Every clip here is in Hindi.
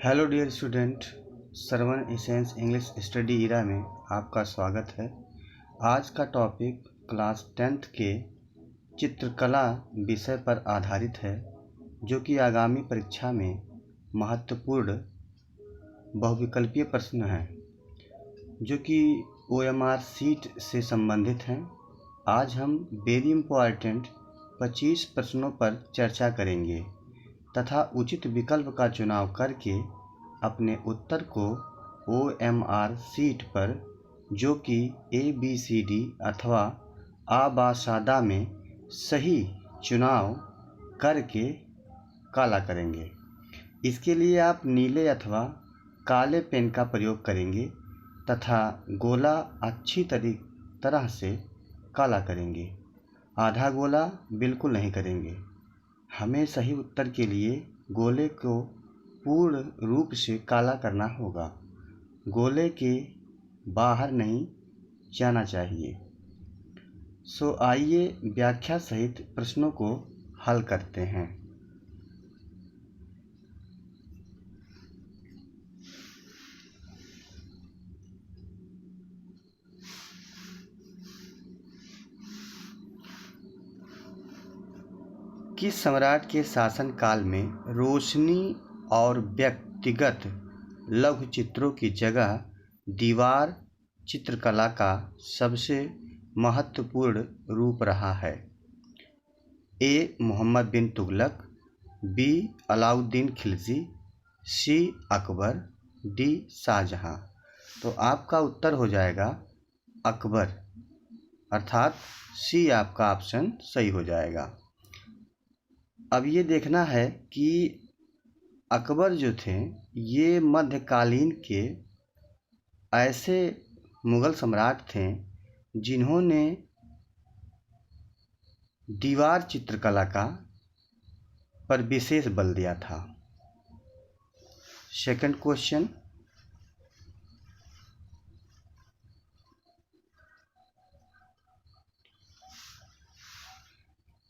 Hello dear student, Sarvan essence English study era में आपका स्वागत है। आज का टॉपिक क्लास 10th के चित्रकला विषय पर आधारित है, जो कि आगामी परीक्षा में महत्वपूर्ण बहुविकल्पीय प्रश्न हैं, जो कि OMR सीट से संबंधित हैं। आज हम वेरी इम्पोर्टेंट 25 प्रश्नों पर चर्चा करेंगे तथा उचित विकल्प का चुनाव करके अपने उत्तर को OMR सीट पर, जो कि ABCD अथवा आ बा सादा में सही चुनाव करके काला करेंगे। इसके लिए आप नीले अथवा काले पेन का प्रयोग करेंगे तथा गोला अच्छी तरह से काला करेंगे। आधा गोला बिल्कुल नहीं करेंगे। हमें सही उत्तर के लिए गोले को पूर्ण रूप से काला करना होगा। गोले के बाहर नहीं जाना चाहिए। आइए व्याख्या सहित प्रश्नों को हल करते हैं। किस सम्राट के शासनकाल में रोशनी और व्यक्तिगत लघु चित्रों की जगह दीवार चित्रकला का सबसे महत्वपूर्ण रूप रहा है? ए. मोहम्मद बिन तुगलक, बी. अलाउद्दीन खिलजी, सी. अकबर, डी. शाहजहां। तो आपका उत्तर हो जाएगा अकबर, अर्थात सी आपका ऑप्शन सही हो जाएगा। अब ये देखना है कि अकबर जो थे, ये मध्यकालीन के ऐसे मुग़ल सम्राट थे जिन्होंने दीवार चित्रकला का पर विशेष बल दिया था। सेकंड क्वेश्चन,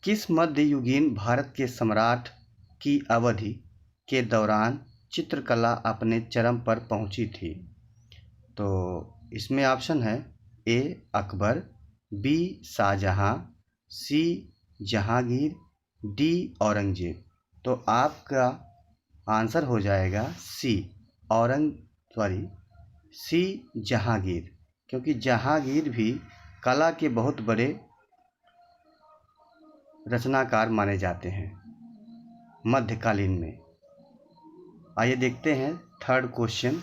किस मध्ययुगीन भारत के सम्राट की अवधि के दौरान चित्रकला अपने चरम पर पहुंची थी? तो इसमें ऑप्शन है ए. अकबर, बी. शाहजहां, सी. जहांगीर, डी. औरंगजेब। तो आपका आंसर हो जाएगा सी जहांगीर, क्योंकि जहांगीर भी कला के बहुत बड़े रचनाकार माने जाते हैं मध्यकालीन में। आइए देखते हैं थर्ड क्वेश्चन।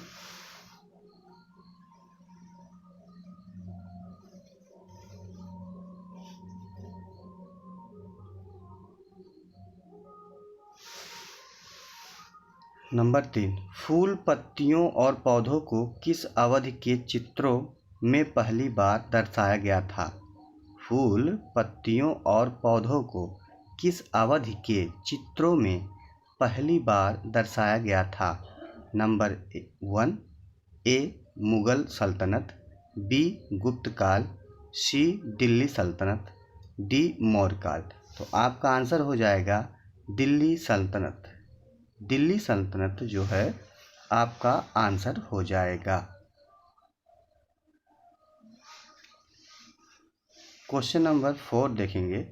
नंबर 3, फूल, पत्तियों और पौधों को किस अवधि के चित्रों में पहली बार दर्शाया गया था? फूल, पत्तियों और पौधों को किस अवधि के चित्रों में पहली बार दर्शाया गया था? नंबर 1, ए. मुग़ल सल्तनत, बी. गुप्त काल, सी. दिल्ली सल्तनत, डी. मौर्य काल। तो आपका आंसर हो जाएगा दिल्ली सल्तनत। दिल्ली सल्तनत जो है आपका आंसर हो जाएगा। क्वेश्चन नंबर 4 देखेंगे।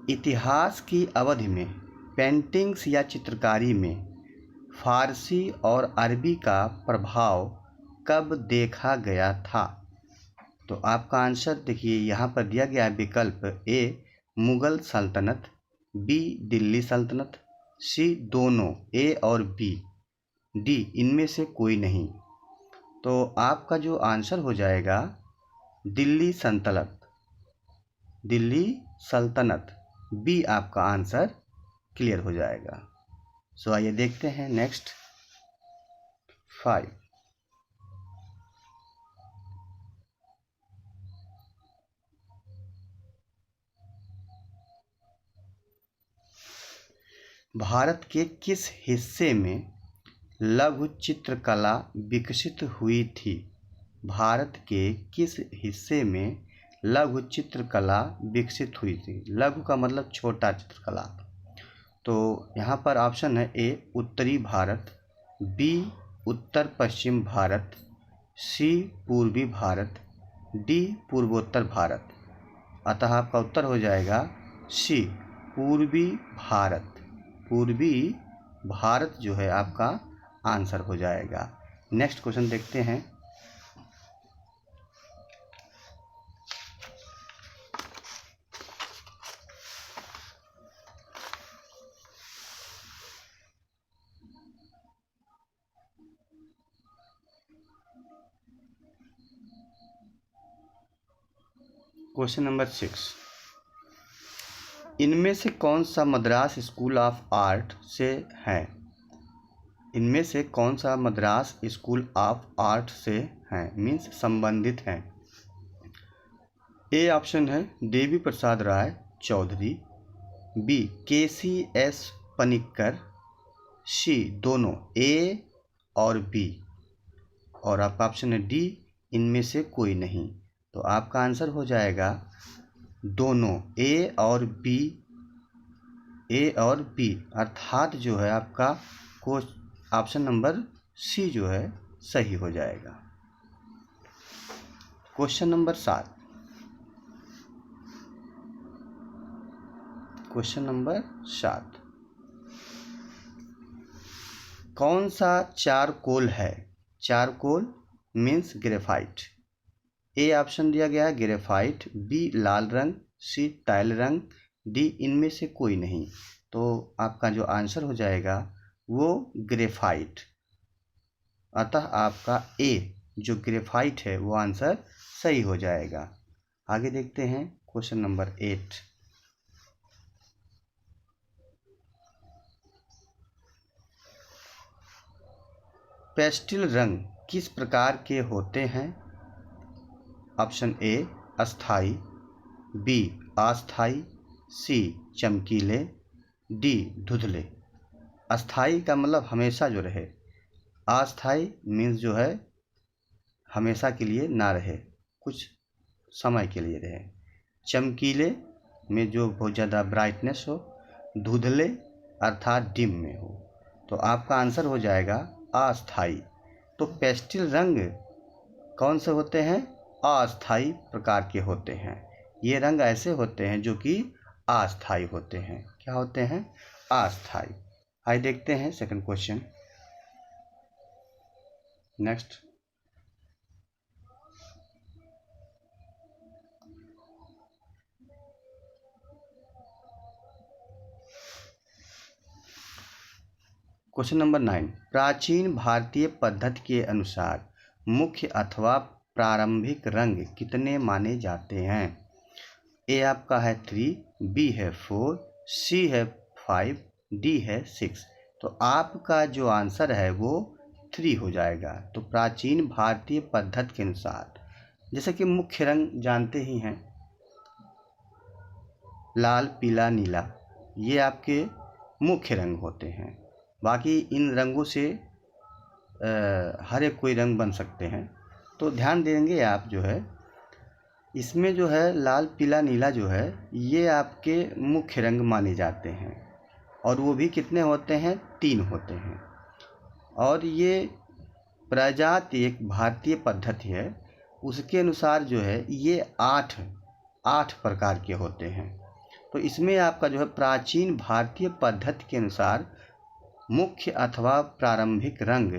इतिहास की अवधि में पेंटिंग्स या चित्रकारी में फारसी और अरबी का प्रभाव कब देखा गया था? तो आपका आंसर देखिए, यहाँ पर दिया गया है विकल्प ए. मुग़ल सल्तनत, बी. दिल्ली सल्तनत, सी. दोनों ए और बी, डी. इनमें से कोई नहीं। तो आपका जो आंसर हो जाएगा दिल्ली सल्तनत। दिल्ली सल्तनत बी आपका आंसर क्लियर हो जाएगा। आइए देखते हैं नेक्स्ट 5। भारत के किस हिस्से में लघु चित्रकला विकसित हुई थी? भारत के किस हिस्से में लघु चित्रकला विकसित हुई थी? लघु का मतलब छोटा चित्रकला। तो यहाँ पर ऑप्शन है ए उत्तरी भारत, बी उत्तर पश्चिम भारत, सी पूर्वी भारत, डी पूर्वोत्तर भारत। अतः आपका उत्तर हो जाएगा सी पूर्वी भारत। पूर्वी भारत जो है आपका आंसर हो जाएगा। नेक्स्ट क्वेश्चन देखते हैं। क्वेश्चन नंबर 6, इनमें से कौन सा मद्रास स्कूल ऑफ आर्ट से है? इनमें से कौन सा मद्रास स्कूल ऑफ आर्ट से है, मीन्स संबंधित है? ए ऑप्शन है देवी प्रसाद राय चौधरी, बी KCS पनिक्कर, सी दोनों ए और बी, और आपका ऑप्शन है डी इनमें से कोई नहीं। तो आपका आंसर हो जाएगा दोनों ए और बी। ए और बी अर्थात जो है आपका ऑप्शन नंबर सी जो है सही हो जाएगा। क्वेश्चन नंबर 7, क्वेश्चन नंबर 7, कौन सा चारकोल है? Charcoal means graphite. A option दिया गया है ग्रेफाइट, बी लाल रंग, सी टाइल रंग, डी इनमें से कोई नहीं। तो आपका जो आंसर हो जाएगा वो ग्रेफाइट। अतः आपका ए जो ग्रेफाइट है वो आंसर सही हो जाएगा। आगे देखते हैं क्वेश्चन नंबर 8, पेस्टल रंग किस प्रकार के होते हैं? ऑप्शन ए अस्थाई, बी अस्थाई, सी चमकीले, डी धुंधले। अस्थाई का मतलब हमेशा जो रहे, अस्थाई मीन्स जो है हमेशा के लिए ना रहे, कुछ समय के लिए रहे। चमकीले में जो बहुत ज़्यादा ब्राइटनेस हो, धुंधले अर्थात डिम में हो। तो आपका आंसर हो जाएगा अस्थाई। तो पेस्टल रंग कौन से होते हैं? अस्थाई प्रकार के होते हैं। ये रंग ऐसे होते हैं जो कि अस्थाई होते हैं। क्या होते हैं? अस्थाई। आइए देखते हैं second question. Next, question number 9, प्राचीन भारतीय पद्धति के अनुसार मुख्य अथवा प्रारंभिक रंग कितने माने जाते हैं? ए आपका है 3, बी है 4, सी है 5, डी है 6। तो आपका जो आंसर है वो 3 हो जाएगा। तो प्राचीन भारतीय पद्धति के अनुसार, जैसे कि मुख्य रंग जानते ही हैं, लाल पीला नीला, ये आपके मुख्य रंग होते हैं। बाकी इन रंगों से हर एक कोई रंग बन सकते हैं। तो ध्यान देंगे आप जो है इसमें जो है लाल पीला नीला जो है ये आपके मुख्य रंग माने जाते हैं, और वो भी कितने होते हैं? 3 होते हैं। और ये प्रजाति एक भारतीय पद्धति है, उसके अनुसार जो है ये 8 प्रकार के होते हैं। तो इसमें आपका जो है प्राचीन भारतीय पद्धति के अनुसार मुख्य अथवा प्रारंभिक रंग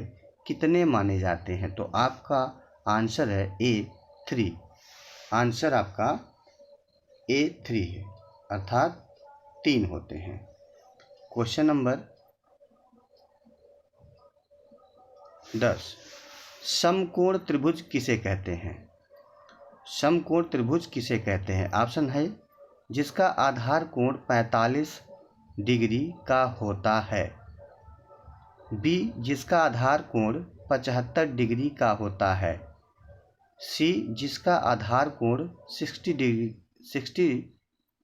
कितने माने जाते हैं? तो आपका आंसर है A3। आंसर आपका A3 है, अर्थात 3 होते हैं। क्वेश्चन नंबर 10, समकोण त्रिभुज किसे कहते हैं? समकोण त्रिभुज किसे कहते हैं? ऑप्शन है जिसका आधार कोण 45 डिग्री का होता है, बी जिसका आधार कोण 75 डिग्री का होता है, सी जिसका आधार कोण 60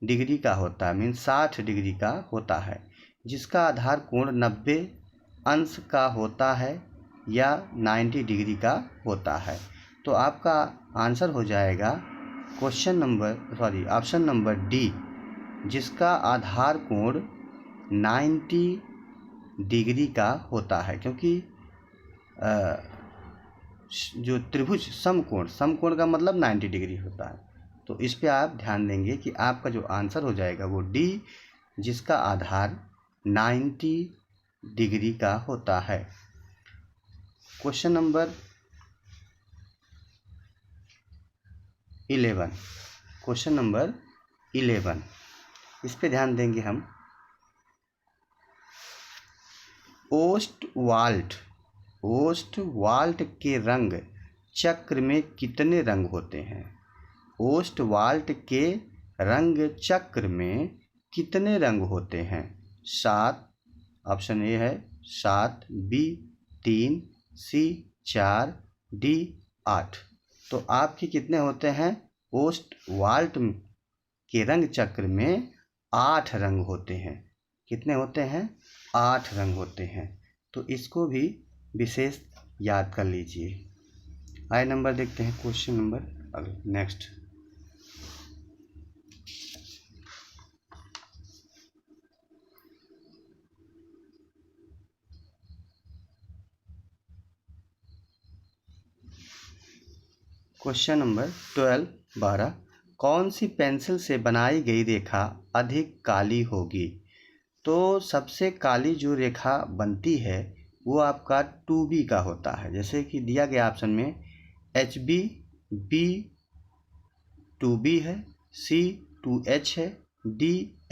डिग्री का होता है, मीन्स 60 डिग्री का होता है, जिसका आधार कोण 90 अंश का होता है या 90 डिग्री का होता है। तो आपका आंसर हो जाएगा ऑप्शन नंबर डी, जिसका आधार कोण 90 डिग्री का होता है, क्योंकि जो त्रिभुज समकोण का मतलब 90 डिग्री होता है। तो इस पे आप ध्यान देंगे कि आपका जो आंसर हो जाएगा वो डी, जिसका आधार 90 डिग्री का होता है। क्वेश्चन नंबर 11, इस पे ध्यान देंगे हम। ओस्टवाल्ट के रंग चक्र में कितने रंग होते हैं? ओस्टवाल्ट के रंग चक्र में कितने रंग होते हैं? 7, ऑप्शन ए है 7, बी 3, सी 4, डी 8। तो आपके कितने होते हैं? ओस्टवाल्ट के रंग चक्र में 8 रंग होते हैं। कितने होते हैं? 8 रंग होते हैं। तो इसको भी विशेष याद कर लीजिए। आइए नंबर देखते हैं, question number next. Question number 12, कौन सी पेंसिल से बनाई गई रेखा अधिक काली होगी? तो सबसे काली जो रेखा बनती है वो आपका 2B का होता है। जैसे कि दिया गया ऑप्शन में HB, B 2B है, C 2H है, D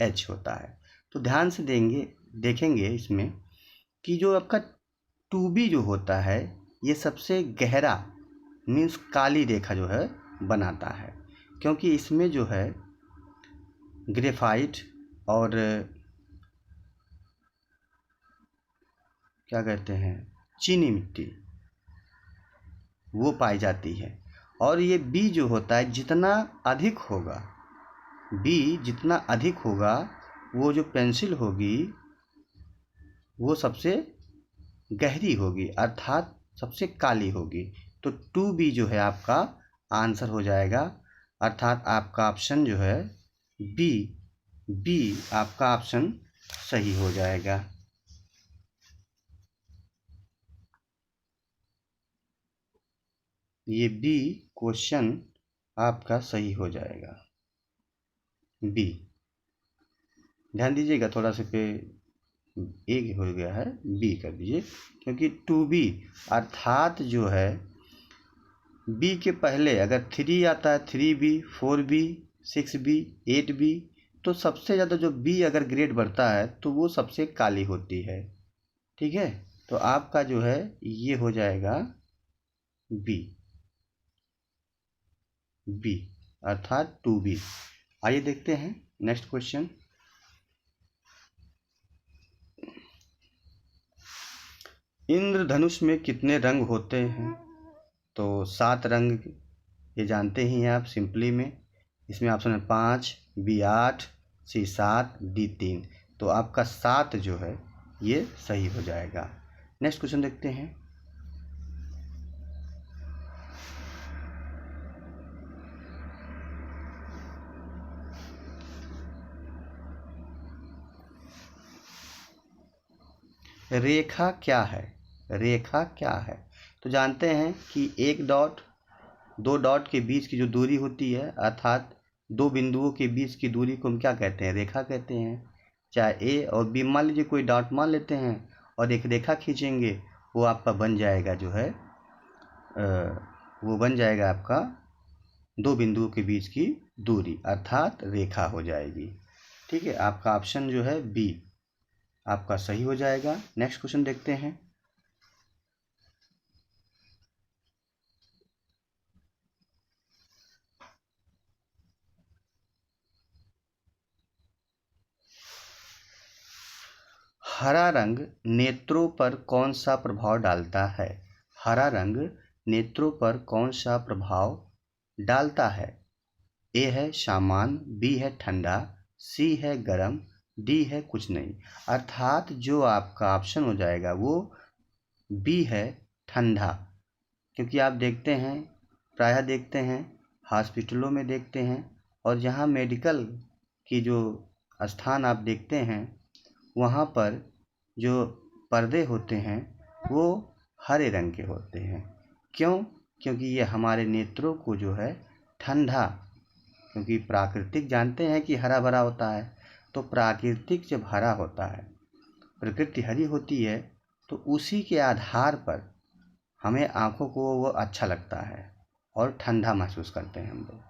H होता है। तो ध्यान से देखेंगे इसमें कि जो आपका 2B जो होता है ये सबसे गहरा मीन्स काली रेखा जो है बनाता है, क्योंकि इसमें जो है ग्रेफाइट और क्या कहते हैं चीनी मिट्टी वो पाई जाती है। और ये बी जो होता है जितना अधिक होगा वो जो पेंसिल होगी वो सबसे गहरी होगी, अर्थात सबसे काली होगी। तो 2B जो है आपका आंसर हो जाएगा, अर्थात आपका ऑप्शन जो है बी आपका ऑप्शन सही हो जाएगा। ये बी क्वेश्चन आपका सही हो जाएगा, बी। ध्यान दीजिएगा, थोड़ा सा पे एक हो गया है, बी कर दीजिए, क्योंकि 2B अर्थात जो है बी के पहले अगर 3 आता है 3B, 4B, 6B, 8B, तो सबसे ज़्यादा जो बी अगर ग्रेड बढ़ता है तो वो सबसे काली होती है। ठीक है, तो आपका जो है ये हो जाएगा बी अर्थात 2B। आइए देखते हैं नेक्स्ट क्वेश्चन। इंद्रधनुष में कितने रंग होते हैं? तो 7 रंग ये जानते ही हैं आप सिंपली में। इसमें ऑप्शन है 5, B 8, C 7, D 3। तो आपका 7 जो है ये सही हो जाएगा। नेक्स्ट क्वेश्चन देखते हैं। रेखा क्या है? तो जानते हैं कि 1 डॉट 2 डॉट के बीच की जो दूरी होती है, अर्थात 2 बिंदुओं के बीच की दूरी को हम क्या कहते हैं? रेखा कहते हैं। चाहे ए और बी मान लीजिए, कोई डॉट मान लेते हैं और एक रेखा खींचेंगे, वो आपका बन जाएगा जो है वो बन जाएगा आपका 2 बिंदुओं के बीच की दूरी, अर्थात रेखा हो जाएगी। ठीक है, आपका ऑप्शन जो है बी आपका सही हो जाएगा। नेक्स्ट क्वेश्चन देखते हैं। हरा रंग नेत्रों पर कौन सा प्रभाव डालता है? हरा रंग नेत्रों पर कौन सा प्रभाव डालता है? ए है सामान्य, बी है ठंडा, सी है गर्म, डी है कुछ नहीं। अर्थात जो आपका ऑप्शन हो जाएगा वो बी है ठंडा, क्योंकि आप प्रायः देखते हैं हॉस्पिटलों में देखते हैं, और जहाँ मेडिकल की जो स्थान आप देखते हैं वहाँ पर जो पर्दे होते हैं वो हरे रंग के होते हैं। क्यों? क्योंकि ये हमारे नेत्रों को जो है ठंडा, क्योंकि प्राकृतिक जानते हैं कि हरा भरा होता है, तो प्राकृतिक जब हरा होता है, प्रकृति हरी होती है, तो उसी के आधार पर हमें आँखों को वो अच्छा लगता है और ठंडा महसूस करते हैं हम लोग।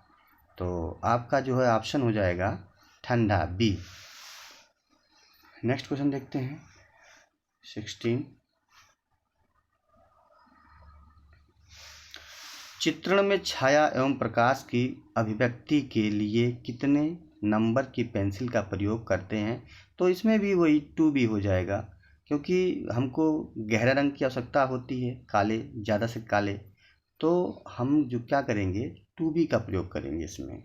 तो आपका जो है ऑप्शन हो जाएगा ठंडा, बी। नेक्स्ट क्वेश्चन देखते हैं 16। चित्रण में छाया एवं प्रकाश की अभिव्यक्ति के लिए कितने नंबर की पेंसिल का प्रयोग करते हैं? तो इसमें भी वही 2B हो जाएगा, क्योंकि हमको गहरा रंग की आवश्यकता होती है, काले, ज़्यादा से काले, तो हम जो क्या करेंगे 2B का प्रयोग करेंगे। इसमें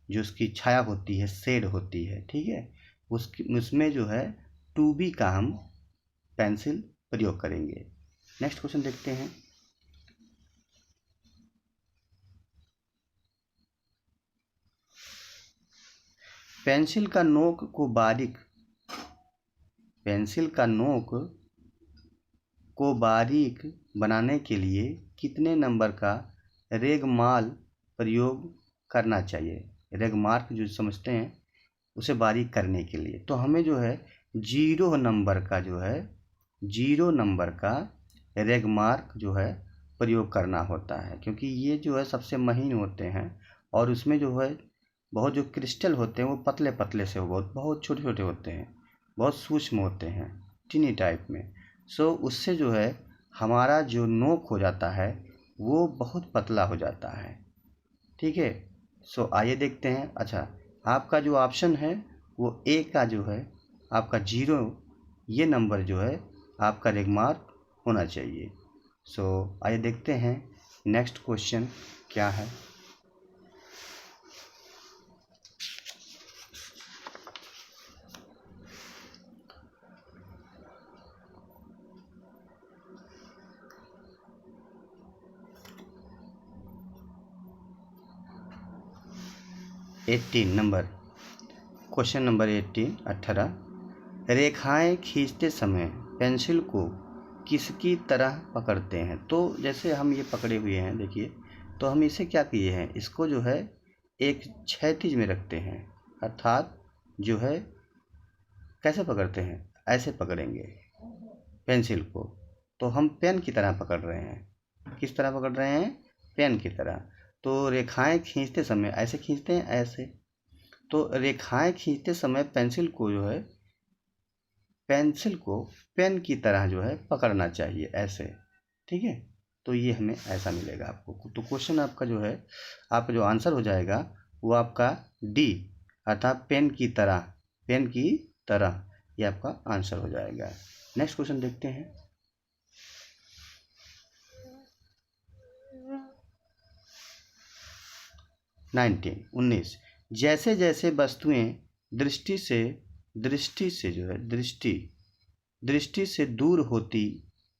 जो उसकी छाया होती है, शेड होती है, ठीक है, उसमें जो है 2B का हम पेंसिल प्रयोग करेंगे। नेक्स्ट क्वेश्चन देखते हैं। पेंसिल का नोक को बारीक बनाने के लिए कितने नंबर का रेगमाल प्रयोग करना चाहिए? रेगमार्क जो समझते हैं उसे बारीक करने के लिए, तो हमें जो है 0 नंबर का रेगमार्क जो है प्रयोग करना होता है, क्योंकि ये जो है सबसे महीन होते हैं और उसमें जो है बहुत जो क्रिस्टल होते हैं वो पतले पतले से बहुत छोटे छोटे होते हैं, बहुत सूक्ष्म होते हैं, टीनी टाइप में। सो उससे जो है हमारा जो नोक हो जाता है वो बहुत पतला हो जाता है, ठीक है। सो आइए देखते हैं। अच्छा, आपका जो ऑप्शन है वो ए का जो है आपका 0 ये नंबर जो है आपका रेगमार्क होना चाहिए। सो आइए देखते हैं नेक्स्ट क्वेश्चन क्या है। Question number 18। रेखाएं खींचते समय पेंसिल को किसकी तरह पकड़ते हैं? तो जैसे हम ये पकड़े हुए हैं, देखिए, तो हम इसे क्या किए हैं, इसको जो है एक क्षैतिज में रखते हैं, अर्थात जो है कैसे पकड़ते हैं, ऐसे पकड़ेंगे पेंसिल को, तो हम पेन की तरह पकड़ रहे हैं। किस तरह पकड़ रहे हैं? पेन की तरह। तो रेखाएं खींचते समय ऐसे खींचते हैं, ऐसे। तो रेखाएं खींचते समय पेंसिल को पेन की तरह जो है पकड़ना चाहिए, ऐसे, ठीक है। तो ये हमें ऐसा मिलेगा आपको। तो क्वेश्चन आपका जो है, आपका जो आंसर हो जाएगा वो आपका डी, अर्थात पेन की तरह ये आपका आंसर हो जाएगा। नेक्स्ट क्वेश्चन देखते हैं। उन्नीस। जैसे जैसे वस्तुएं दृष्टि से दूर होती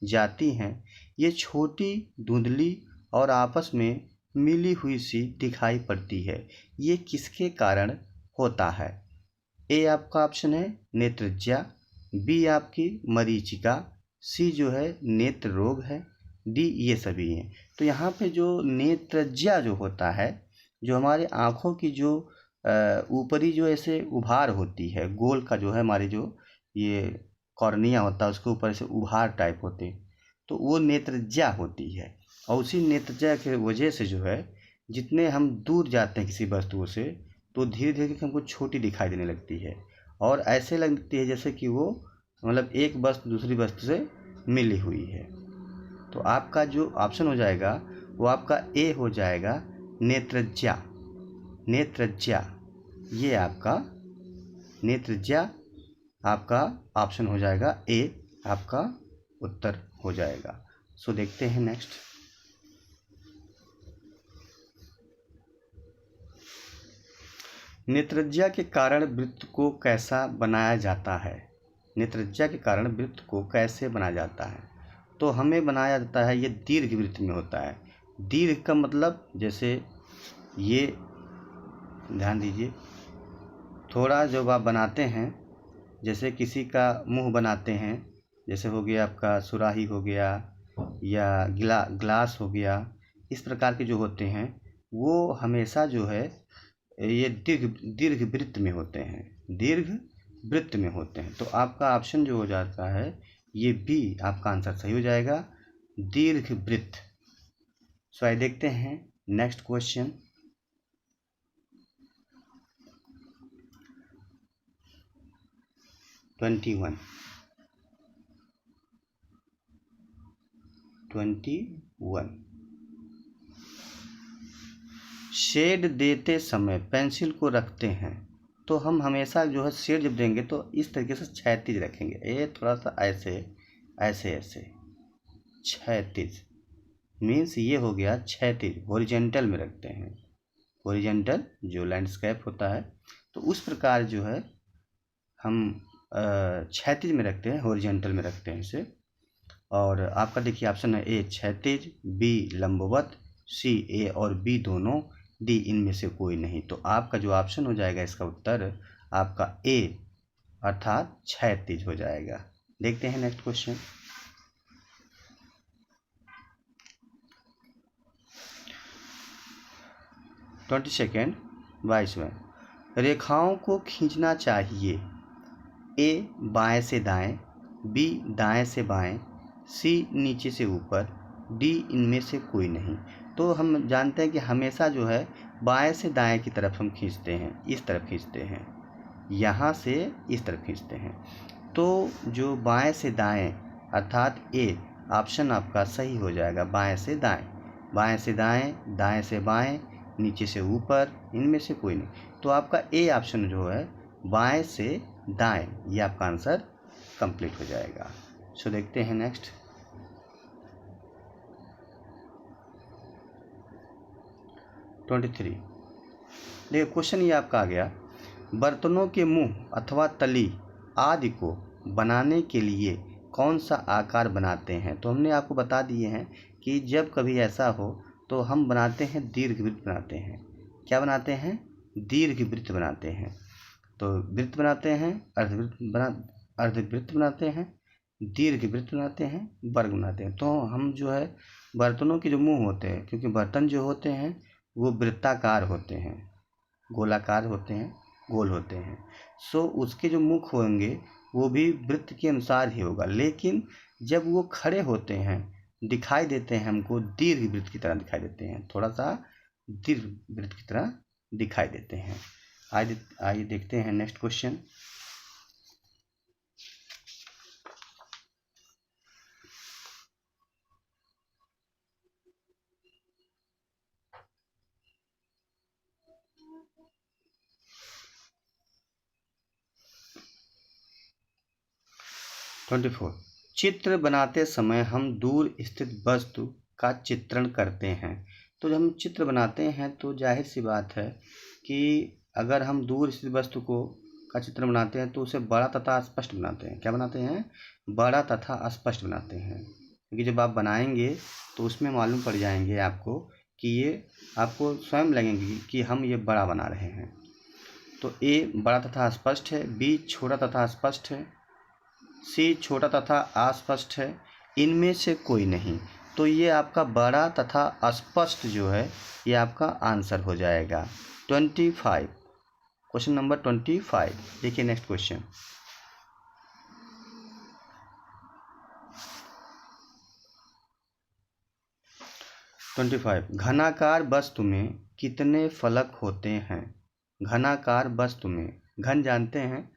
जाती हैं, ये छोटी, धुंधली और आपस में मिली हुई सी दिखाई पड़ती है। ये किसके कारण होता है? ए आपका ऑप्शन है नेत्रज्या, बी आपकी मरीचिका, सी जो है नेत्र रोग है, डी ये सभी हैं। तो यहाँ पे जो नेत्रज्या जो होता है, जो हमारे आँखों की जो ऊपरी जो ऐसे उभार होती है, गोल का जो है हमारे जो ये कॉर्निया होता है उसके ऊपर से उभार टाइप होते हैं, तो वो नेत्रज्या होती है। और उसी नेत्रज्या के वजह से जो है जितने हम दूर जाते हैं किसी वस्तुओं से, तो धीरे धीरे हमको छोटी दिखाई देने लगती है और ऐसे लगती है जैसे कि वो मतलब एक वस्तु दूसरी वस्तु से मिली हुई है। तो आपका जो ऑप्शन हो जाएगा वो आपका ए हो जाएगा नेत्रज्या। ये आपका नेत्रज्या आपका ऑप्शन हो जाएगा ए, आपका उत्तर हो जाएगा। सो देखते हैं नेक्स्ट। नेत्रज्या के कारण वृत्त को कैसा बनाया जाता है? नेत्रज्या के कारण वृत्त को कैसे बनाया जाता है? तो हमें बनाया जाता है, ये दीर्घ वृत्त में होता है। दीर्घ का मतलब जैसे ये ध्यान दीजिए, थोड़ा जब आप बनाते हैं, जैसे किसी का मुंह बनाते हैं, जैसे हो गया आपका सुराही हो गया या ग्लास हो गया, इस प्रकार के जो होते हैं वो हमेशा जो है ये दीर्घ वृत्त में होते हैं, दीर्घ वृत्त में होते हैं। तो आपका ऑप्शन जो हो जाता है ये बी आपका आंसर सही हो जाएगा, दीर्घ वृत्त। सो आइए देखते हैं next question. Twenty one. Shade देते समय पेंसिल को रखते हैं, तो हम हमेशा जो है शेड जब देंगे तो इस तरीके से क्षैतिज रखेंगे, ये थोड़ा सा ऐसे ऐसे ऐसे क्षैतिज, मीन्स ये हो गया क्षैतिज, हॉरिजेंटल में रखते हैं, हॉरिजेंटल जो लैंडस्केप होता है तो उस प्रकार जो है हम क्षैतिज में रखते हैं, हॉरिजेंटल में रखते हैं इसे। और आपका देखिए ऑप्शन है ए क्षैतिज, बी लंबवत, सी ए और बी दोनों, डी इनमें से कोई नहीं। तो आपका जो ऑप्शन हो जाएगा इसका उत्तर आपका ए अर्थात क्षैतिज हो जाएगा। देखते हैं नेक्स्ट क्वेश्चन। ट्वेंटी सेकेंड 22वें, रेखाओं को खींचना चाहिए, ए बाएं से दाएं, बी दाएं से बाएं, सी नीचे से ऊपर, डी इनमें से कोई नहीं। तो हम जानते हैं कि हमेशा जो है बाएं से दाएं की तरफ हम खींचते हैं, इस तरफ खींचते हैं, यहाँ से इस तरफ खींचते हैं। तो जो बाएं से दाएं अर्थात ए ऑप्शन आपका सही हो जाएगा, बाएं से दाएं, बाएं से दाएं, दाएं से बाएं, नीचे से ऊपर, इनमें से कोई नहीं। तो आपका ए ऑप्शन जो है बाएं से दाएं, ये आपका आंसर कंप्लीट हो जाएगा। सो देखते हैं नेक्स्ट। ट्वेंटी थ्री, देखिए क्वेश्चन ये आपका आ गया, बर्तनों के मुंह अथवा तली आदि को बनाने के लिए कौन सा आकार बनाते हैं। तो हमने आपको बता दिए हैं कि जब कभी ऐसा हो तो हम बनाते हैं दीर्घवृत्त बनाते हैं। क्या बनाते हैं? दीर्घवृत्त बनाते हैं। तो वृत्त बनाते हैं, अर्धवृत्त बनाते हैं, दीर्घवृत्त बनाते हैं, वर्ग बनाते हैं। तो हम जो है बर्तनों के जो मुंह होते हैं, क्योंकि बर्तन जो होते हैं वो वृत्ताकार होते हैं, गोलाकार होते हैं, गोल होते हैं। सो उसके जो मुख होंगे वो भी वृत्त के अनुसार ही होगा, लेकिन जब वो खड़े होते हैं दिखाई देते हैं हमको दीर्घ वृत्त की तरह दिखाई देते हैं, थोड़ा सा दीर्घ वृत्त की तरह दिखाई देते हैं। आइए देखते हैं नेक्स्ट क्वेश्चन। ट्वेंटी फोर, चित्र बनाते समय हम दूर स्थित वस्तु का चित्रण करते हैं। तो जब हम चित्र बनाते हैं तो जाहिर सी बात है कि अगर हम दूर स्थित वस्तु का चित्र बनाते हैं तो उसे बड़ा तथा स्पष्ट बनाते हैं। क्या बनाते हैं? बड़ा तथा स्पष्ट बनाते हैं, क्योंकि जब आप बनाएंगे तो उसमें मालूम पड़ जाएंगे आपको कि ये आपको स्वयं लगेंगे कि हम ये बड़ा बना रहे हैं। तो ए बड़ा तथा स्पष्ट है, बी छोटा तथा स्पष्ट है, सी छोटा तथा अस्पष्ट है, इनमें से कोई नहीं। तो ये आपका बड़ा तथा अस्पष्ट जो है ये आपका आंसर हो जाएगा। 25, क्वेश्चन नंबर 25। देखिए नेक्स्ट क्वेश्चन। घनाकार वस्तु में कितने फलक होते हैं? घनाकार वस्तु में, घन जानते हैं,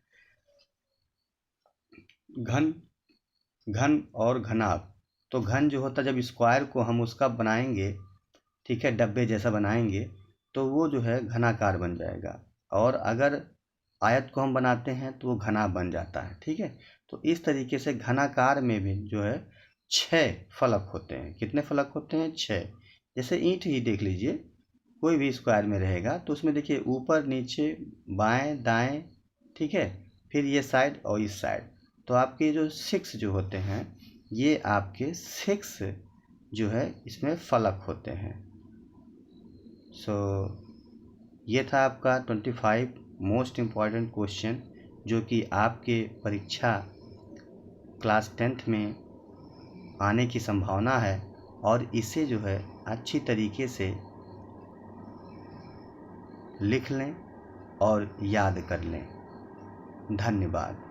घन और घनाभ। तो घन जो होता है जब स्क्वायर को हम उसका बनाएंगे, ठीक है, डब्बे जैसा बनाएंगे तो वो जो है घनाकार बन जाएगा, और अगर आयत को हम बनाते हैं तो वो घना बन जाता है। ठीक है, तो इस तरीके से घनाकार में भी जो है 6 फलक होते हैं। कितने फलक होते हैं? 6। जैसे ईंट ही देख लीजिए, कोई भी स्क्वायर में रहेगा तो उसमें देखिए ऊपर नीचे बाएं दाएं, ठीक है, फिर ये साइड और इस साइड। तो आपके जो 6 जो होते हैं ये आपके 6 जो है इसमें फलक होते हैं। सो ये था आपका 25 मोस्ट इम्पॉर्टेंट क्वेश्चन जो कि आपके परीक्षा क्लास 10th में आने की संभावना है, और इसे जो है अच्छी तरीके से लिख लें और याद कर लें। धन्यवाद।